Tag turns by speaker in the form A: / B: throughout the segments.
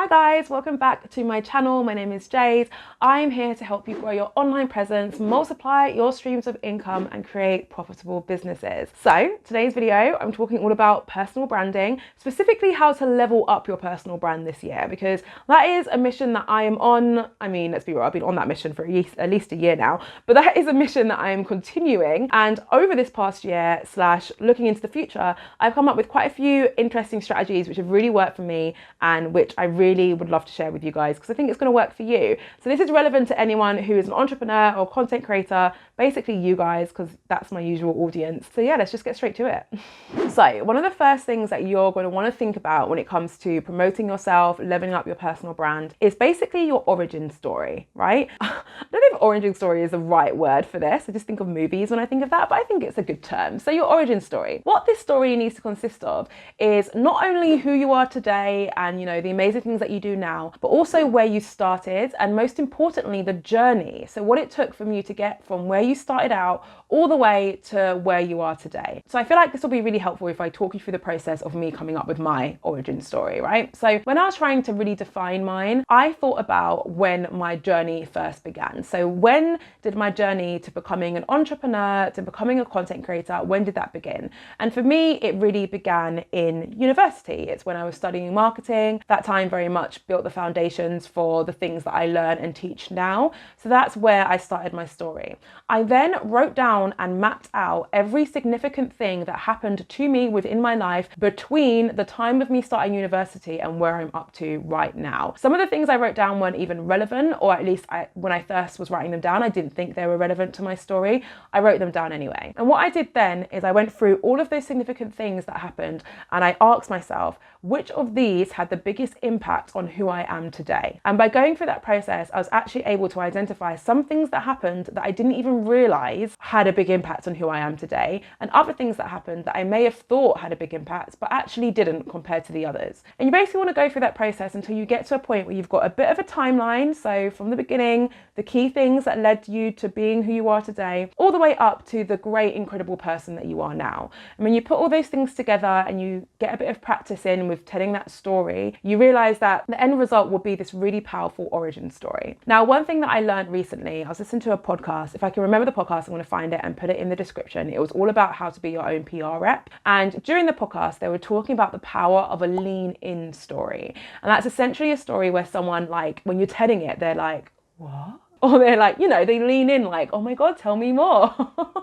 A: Hi guys, welcome back to my channel. My name is Jade. I'm here to help you grow your online presence, multiply your streams of income and create profitable businesses. So today's video, I'm talking all about personal branding, specifically how to level up your personal brand this year, because that is a mission that I am on. I mean, let's be real, I've been on that mission for at least a year now, but that is a mission that I am continuing. And over this past year / looking into the future, I've come up with quite a few interesting strategies which have really worked for me and which I really would love to share with you guys because I think it's going to work for you. So this is relevant to anyone who is an entrepreneur or content creator, basically you guys, because that's my usual audience. So yeah, let's just get straight to it. So one of the first things that you're going to want to think about when it comes to promoting yourself, leveling up your personal brand is basically your origin story, right? I don't know if origin story is the right word for this. I just think of movies when I think of that, but I think it's a good term. So your origin story. What this story needs to consist of is not only who you are today and, you know, the amazing things that you do now, but also where you started and most importantly, the journey. So what it took from you to get from where you started out all the way to where you are today. So I feel like this will be really helpful if I talk you through the process of me coming up with my origin story, right? So when I was trying to really define mine, I thought about when my journey first began. So when did my journey to becoming an entrepreneur, to becoming a content creator, when did that begin? And for me, it really began in university. It's when I was studying marketing. That time very much built the foundations for the things that I learn and teach now. So that's where I started my story. I then wrote down and mapped out every significant thing that happened to me within my life between the time of me starting university and where I'm up to right now. Some of the things I wrote down weren't even relevant, or at least when I first was writing them down, I didn't think they were relevant to my story. I wrote them down anyway. And what I did then is I went through all of those significant things that happened and I asked myself, which of these had the biggest impact on who I am today? And by going through that process, I was actually able to identify some things that happened that I didn't even realize had a big impact on who I am today, and other things that happened that I may have thought had a big impact, but actually didn't compared to the others. And you basically want to go through that process until you get to a point where you've got a bit of a timeline. So from the beginning, the key things that led you to being who you are today, all the way up to the great, incredible person that you are now. And when you put all those things together and you get a bit of practice in with telling that story, you realize that the end result will be this really powerful origin story. Now, one thing that I learned recently, I was listening to a podcast. If I can remember the podcast, I'm going to find it and put it in the description. It was all about how to be your own PR rep. And during the podcast, they were talking about the power of a lean in story. And that's essentially a story where someone, like, when you're telling it, they're like, what? Or they're like, you know, they lean in like, oh my God, tell me more.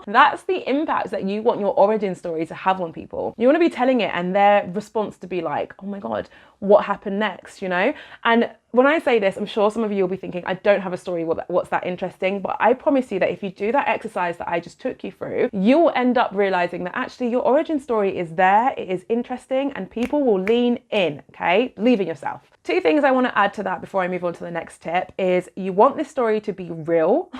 A: That's the impact that you want your origin story to have on people. You want to be telling it and their response to be like, oh my God, what happened next, you know? And when I say this, I'm sure some of you will be thinking, I don't have a story, what's that interesting? But I promise you that if you do that exercise that I just took you through, you will end up realizing that actually your origin story is there, it is interesting, and people will lean in, okay? Believe in yourself. Two things I want to add to that before I move on to the next tip is you want this story to be real,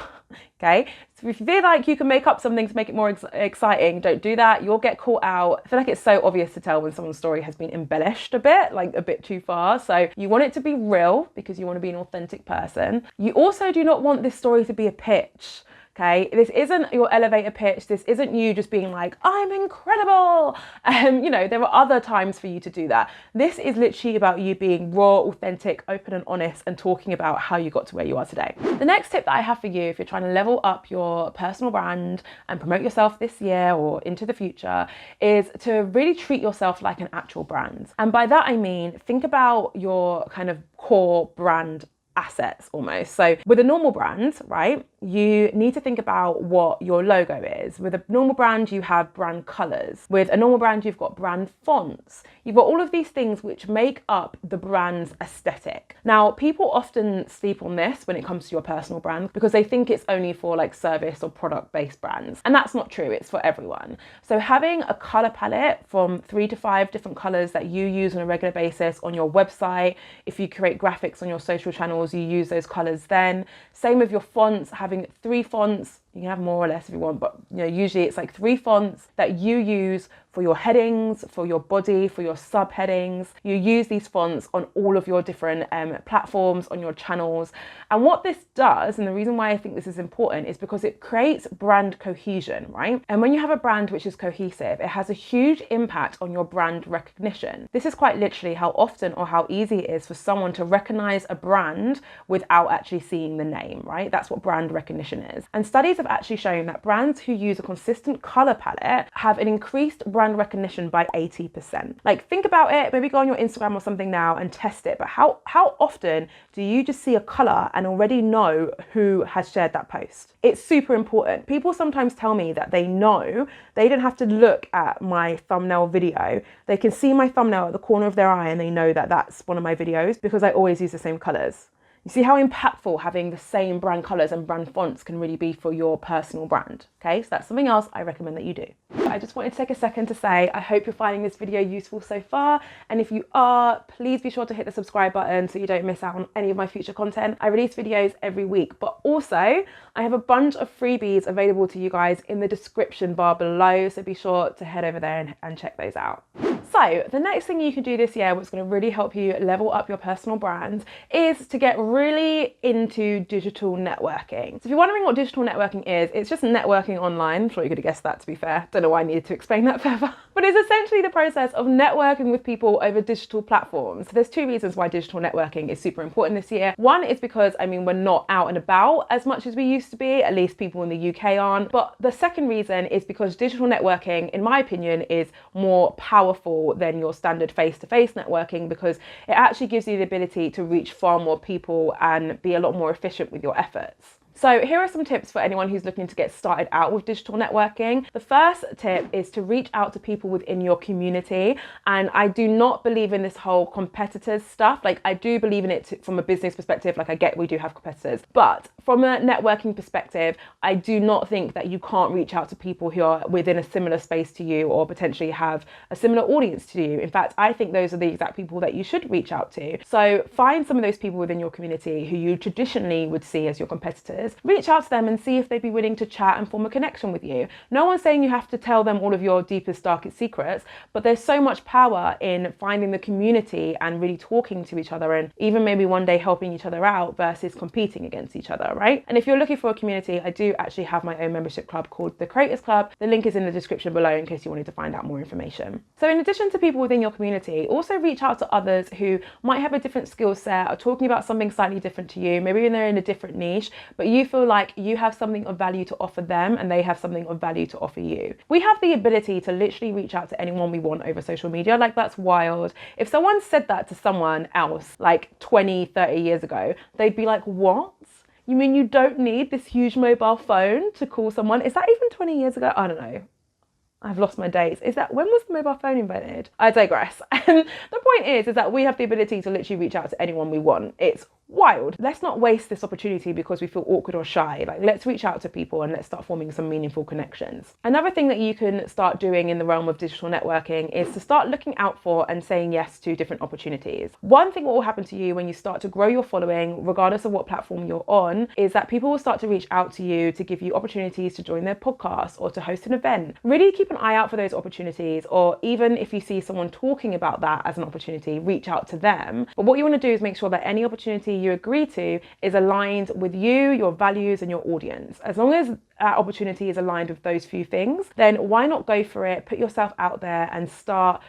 A: okay? So if you feel like you can make up something to make it more exciting, don't do that. You'll get caught out. I feel like it's so obvious to tell when someone's story has been embellished a bit, like a bit too far. So you want it to be real because you want to be an authentic person. You also do not want this story to be a pitch. Okay, this isn't your elevator pitch. This isn't you just being like, I'm incredible. You know, there are other times for you to do that. This is literally about you being raw, authentic, open and honest and talking about how you got to where you are today. The next tip that I have for you, if you're trying to level up your personal brand and promote yourself this year or into the future, is to really treat yourself like an actual brand. And by that, I mean, think about your kind of core brand assets almost. So with a normal brand, right, you need to think about what your logo is. With a normal brand, you have brand colors. With a normal brand, you've got brand fonts. You've got all of these things which make up the brand's aesthetic. Now, people often sleep on this when it comes to your personal brand because they think it's only for like service or product-based brands. And that's not true, it's for everyone. So having a color palette from 3 to 5 different colors that you use on a regular basis on your website, if you create graphics on your social channels, you use those colors then. Same with your fonts, having 3 fonts, You can have more or less if you want, but usually it's like 3 fonts that you use for your headings, for your body, for your subheadings. You use these fonts on all of your different platforms, on your channels. And what this does, and the reason why I think this is important, is because it creates brand cohesion, right? And when you have a brand which is cohesive, it has a huge impact on your brand recognition. This is quite literally how often or how easy it is for someone to recognize a brand without actually seeing the name, right? That's what brand recognition is. And studies have actually shown that brands who use a consistent color palette have an increased brand recognition by 80%. Like, think about it, maybe go on your Instagram or something now and test it, but how often do you just see a color and already know who has shared that post? It's super important. People sometimes tell me that they know, they don't have to look at my thumbnail video. They can see my thumbnail at the corner of their eye and they know that that's one of my videos because I always use the same colors. You see how impactful having the same brand colors and brand fonts can really be for your personal brand. Okay, so that's something else I recommend that you do. But I just wanted to take a second to say, I hope you're finding this video useful so far. And if you are, please be sure to hit the subscribe button so you don't miss out on any of my future content. I release videos every week, but also I have a bunch of freebies available to you guys in the description bar below. So be sure to head over there and check those out. So the next thing you can do this year, what's going to really help you level up your personal brand, is to get really into digital networking. So if you're wondering what digital networking is, it's just networking online. I'm sure you could have guessed that, to be fair. Don't know why I needed to explain that further. But it's essentially the process of networking with people over digital platforms. So there's 2 reasons why digital networking is super important this year. One is because, we're not out and about as much as we used to be, at least people in the UK aren't. But the second reason is because digital networking, in my opinion, is more powerful than your standard face-to-face networking, because it actually gives you the ability to reach far more people and be a lot more efficient with your efforts. So here are some tips for anyone who's looking to get started out with digital networking. The first tip is to reach out to people within your community. And I do not believe in this whole competitors stuff. Like, I do believe in it from a business perspective. Like, I get we do have competitors, but from a networking perspective, I do not think that you can't reach out to people who are within a similar space to you or potentially have a similar audience to you. In fact, I think those are the exact people that you should reach out to. So find some of those people within your community who you traditionally would see as your competitors. Reach out to them and see if they'd be willing to chat and form a connection with you. No one's saying you have to tell them all of your deepest, darkest secrets, but there's so much power in finding the community and really talking to each other, and even maybe one day helping each other out versus competing against each other, right? And if you're looking for a community, I do actually have my own membership club called the Creators Club. The link is in the description below in case you wanted to find out more information. So in addition to people within your community, also reach out to others who might have a different skill set or talking about something slightly different to you. Maybe they're in a different niche, but you feel like you have something of value to offer them and they have something of value to offer you. We have the ability to literally reach out to anyone we want over social media. Like, that's wild. If someone said that to someone else like 20, 30 years ago, they'd be like, what? You mean you don't need this huge mobile phone to call someone? Is that even 20 years ago? I don't know. I've lost my dates. When was the mobile phone invented? I digress. And the point is that we have the ability to literally reach out to anyone we want. It's wild. Let's not waste this opportunity because we feel awkward or shy. Like, let's reach out to people and let's start forming some meaningful connections. Another thing that you can start doing in the realm of digital networking is to start looking out for and saying yes to different opportunities. One thing what will happen to you when you start to grow your following, regardless of what platform you're on, is that people will start to reach out to you to give you opportunities to join their podcast or to host an event. Really keep an eye out for those opportunities, or even if you see someone talking about that as an opportunity, reach out to them. But what you want to do is make sure that any opportunity you agree to is aligned with you, your values, and your audience. As long as opportunity is aligned with those few things, then why not go for it? Put yourself out there and start,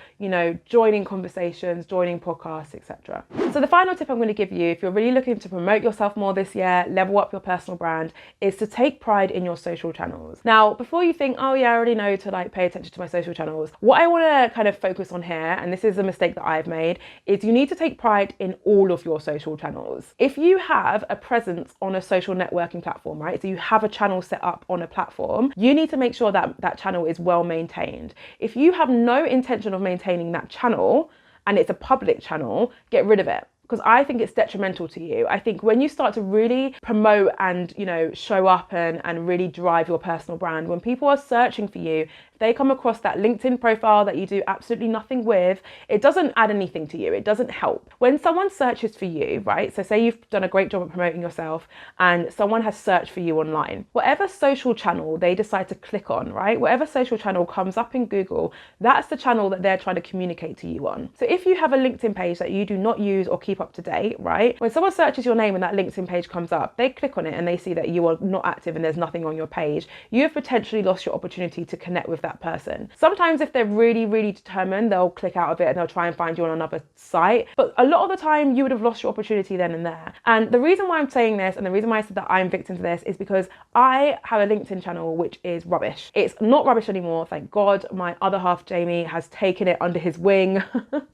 A: joining conversations, joining podcasts, etc. So the final tip I'm going to give you, if you're really looking to promote yourself more this year, level up your personal brand, is to take pride in your social channels. Now, before you think, oh yeah, I already know to pay attention to my social channels, what I want to kind of focus on here, and this is a mistake that I've made, is you need to take pride in all of your social channels. If you have a presence on a social networking platform, right? So you have a channel set up on a platform, you need to make sure that that channel is well maintained. If you have no intention of maintaining that channel and it's a public channel, get rid of it. because I think it's detrimental to you. I think when you start to really promote and, you know, show up and really drive your personal brand, when people are searching for you, they come across that LinkedIn profile that you do absolutely nothing with, it doesn't add anything to you. It doesn't help. When someone searches for you, right? So say you've done a great job at promoting yourself and someone has searched for you online, whatever social channel they decide to click on, right? Whatever social channel comes up in Google, that's the channel that they're trying to communicate to you on. So if you have a LinkedIn page that you do not use or keep up to date, right? When someone searches your name and that LinkedIn page comes up, they click on it and they see that you are not active and there's nothing on your page. You have potentially lost your opportunity to connect with that person. Sometimes if they're really, really determined, they'll click out of it and they'll try and find you on another site. But a lot of the time you would have lost your opportunity then and there. And the reason why I'm saying this and the reason why I said that I'm victim to this is because I have a LinkedIn channel which is rubbish. It's not rubbish anymore, thank God. My other half, Jamie, has taken it under his wing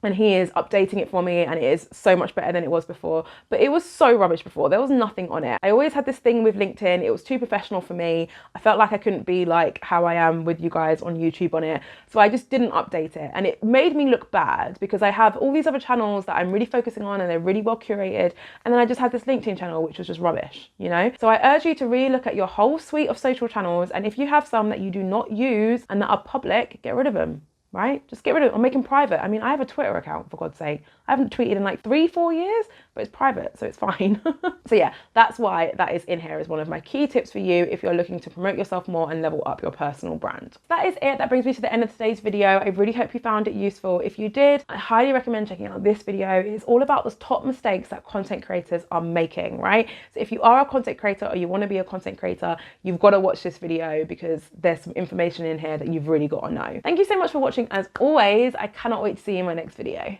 A: and he is updating it for me and it is so much better than it was before. But it was so rubbish before. There was nothing on it. I always had this thing with LinkedIn. It was too professional for me. I felt like I couldn't be like how I am with you guys on YouTube on it. So I just didn't update it. And it made me look bad because I have all these other channels that I'm really focusing on and they're really well curated. And then I just had this LinkedIn channel, which was just rubbish, you know? So I urge you to really look at your whole suite of social channels. And if you have some that you do not use and that are public, get rid of them. Right? Just get rid of it or make them private. I mean, I have a Twitter account, for God's sake. I haven't tweeted in like 3-4 years, but it's private, so it's fine. So yeah, that's why that is in here as one of my key tips for you if you're looking to promote yourself more and level up your personal brand. That is it. That brings me to the end of today's video. I really hope you found it useful. If you did, I highly recommend checking out this video. It's all about the top mistakes that content creators are making, right? So if you are a content creator or you want to be a content creator, you've got to watch this video because there's some information in here that you've really got to know. Thank you so much for watching. As always, I cannot wait to see you in my next video.